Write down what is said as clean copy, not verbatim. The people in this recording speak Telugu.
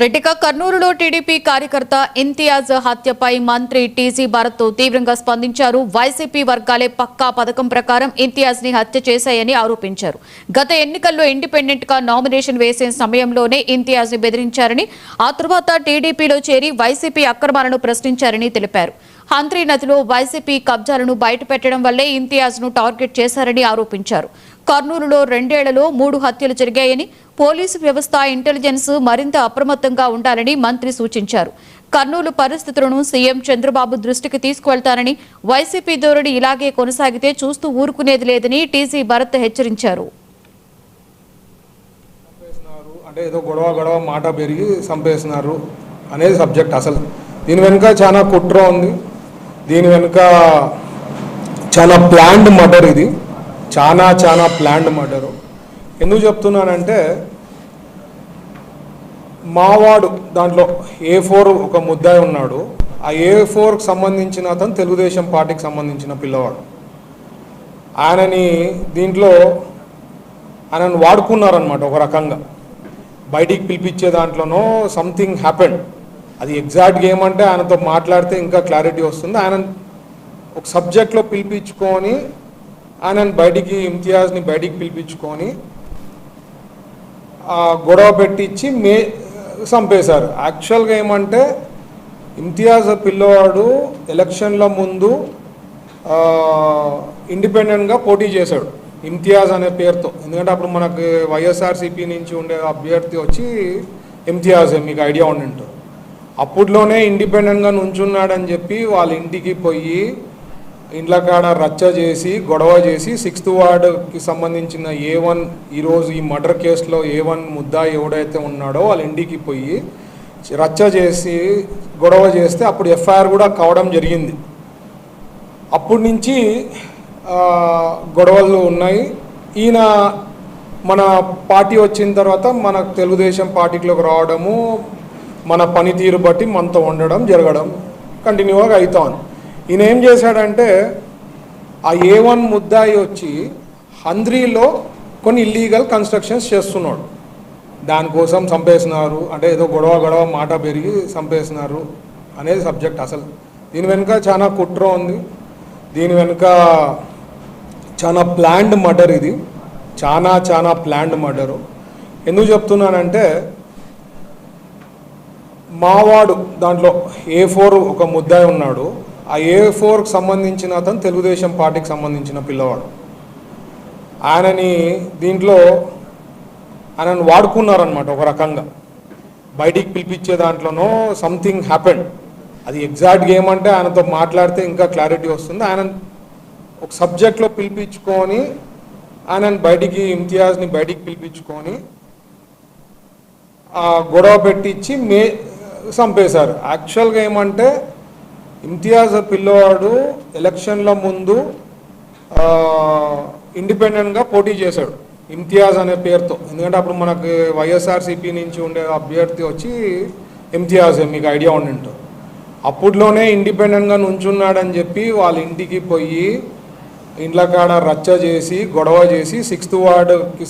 రెడ్డిక కర్నూలులో టీడీపీ కార్యకర్త ఇంతియాజ్ హత్యపై మంత్రి టీజీ భరత్ తీవ్రంగా స్పందించారు. వైసీపీ వర్గాలే పక్కా పథకం ప్రకారం ఇంతియాజ్ ని హత్య చేశాయని ఆరోపించారు. గత ఎన్నికల్లో ఇండిపెండెంట్ గా నామినేషన్ వేసే సమయంలోనే ఇంతియాజ్ ని బెదిరించారని, ఆ తర్వాత టీడీపీలో చేరి వైసీపీ అక్రమాలను ప్రశ్నించారని తెలిపారు. హంద్రీ నదిలో వైసీపీ కబ్జాలను బయటపెట్టడం వల్లే ఇంతియాజ్ ను టార్గెట్ చేశారని ఆరోపించారు. కర్నూలులో 2 ఏళ్లలో 3 హత్యలు జరిగాయని, పోలీసు వ్యవస్థ, ఇంటెలిజెన్స్ మరింత అప్రమత్తంగా ఉండాలని మంత్రి సూచించారు. కర్నూలు పరిస్థితులను సీఎం చంద్రబాబు దృష్టికి తీసుకువెళ్తారని, వైసీపీ ధోరణి ఇలాగే కొనసాగితే చూస్తూ ఊరుకునేది లేదని టీజీ భరత్ హెచ్చరించారు. అంటే ఏదో గొడవ మాట పెరిగి చంపేస్తున్నారు అనేది సబ్జెక్ట్. అసలు దీని వెనుక చాలా కుట్ర ఉంది. దీని వెనుక చాలా ప్లాన్డ్ మర్డర్. ఇది చాలా ప్లాన్డ్ మర్డరు. ఎందుకు చెప్తున్నానంటే, మావాడు దాంట్లో A4 ఒక ముద్దాయి ఉన్నాడు. ఆ A4కి సంబంధించిన అతను తెలుగుదేశం పార్టీకి సంబంధించిన పిల్లవాడు. దీంట్లో ఆయనను వాడుకున్నారనమాట. ఒక రకంగా బయటికి పిలిపించే దాంట్లోనో సంథింగ్ హ్యాపెండ్. అది ఎగ్జాక్ట్గా ఏమంటే ఆయనతో మాట్లాడితే ఇంకా క్లారిటీ వస్తుంది. ఆయన ఒక సబ్జెక్ట్లో పిలిపించుకొని ఆయనను ఇంతియాజ్ని బయటికి పిలిపించుకొని గొడవ పెట్టించి చంపేశారు. యాక్చువల్గా ఏమంటే, ఇంతియాజ్ పిల్లవాడు ఎలక్షన్ల ముందు ఇండిపెండెంట్గా పోటీ చేశాడు ఇంతియాజ్ అనే పేరుతో. ఎందుకంటే అప్పుడు మనకు వైఎస్ఆర్సీపీ నుంచి ఉండే అభ్యర్థి వచ్చి ఇంతియాజ్, మీకు ఐడియా ఉండి ఉంటుంది. అప్పట్లోనే ఇండిపెండెంట్గా నుంచున్నాడని చెప్పి వాళ్ళ ఇంటికి పోయి ఇండ్ల కాడ రచ్చ చేసి గొడవ చేసి 6th వార్డుకి సంబంధించిన A1, ఈరోజు ఈ మర్డర్ కేసులో A1 ముద్దాయి ఎవడైతే ఉన్నాడో వాళ్ళ ఇంటికి పోయి రచ్చ చేసి గొడవ చేస్తే అప్పుడు FIR కూడా కావడం జరిగింది. అప్పటి నుంచి గొడవలు ఉన్నాయి. ఈయన మన పార్టీ వచ్చిన తర్వాత మన తెలుగుదేశం పార్టీలోకి రావడము, మన పనితీరు బట్టి మనతో ఉండడం జరగడం కంటిన్యూగా అవుతాను. ఈయన ఏం చేశాడంటే, ఆ A1 ముద్దాయి వచ్చి హంద్రీలో కొన్ని ఇల్లీగల్ కన్స్ట్రక్షన్స్ చేస్తున్నాడు. దానికోసం చంపేస్తున్నారు. అంటే ఏదో గొడవ మాట పెరిగి చంపేస్తున్నారు అనేది సబ్జెక్ట్. అసలు దీని వెనుక చాలా కుట్ర ఉంది. దీని వెనుక చాలా ప్లాన్డ్ మర్డర్. ఇది చాలా ప్లాన్డ్ మర్డరు. ఎందుకు చెప్తున్నానంటే, మావాడు దాంట్లో A4 ఒక ముద్దాయి ఉన్నాడు. ఆ A4కి సంబంధించిన అతను తెలుగుదేశం పార్టీకి సంబంధించిన పిల్లవాడు. దీంట్లో ఆయనను వాడుకున్నారనమాట. ఒక రకంగా బయటికి పిలిపించే దాంట్లోనో సంథింగ్ హ్యాపెండ్. అది ఎగ్జాక్ట్గా ఏమంటే ఆయనతో మాట్లాడితే ఇంకా క్లారిటీ వస్తుంది. ఆయన ఒక సబ్జెక్ట్లో పిలిపించుకొని ఇంతియాజ్ని బయటికి పిలిపించుకొని గొడవ పెట్టించి చంపేశారు. యాక్చువల్గా ఏమంటే, ఇంతియాజ్ పిల్లవాడు ఎలక్షన్ల ముందు ఇండిపెండెంట్గా పోటీ చేశాడు ఇంతియాజ్ అనే పేరుతో. ఎందుకంటే అప్పుడు మనకు వైఎస్ఆర్సీపీ నుంచి ఉండే అభ్యర్థి వచ్చి ఇంతియాజ్, మీకు ఐడియా ఉండి ఉంటుంది. అప్పట్లోనే ఇండిపెండెంట్గా నుంచున్నాడని చెప్పి వాళ్ళ ఇంటికి పోయి ఇండ్ల కాడ రచ్చ చేసి గొడవ చేసి 6th వార్డుకి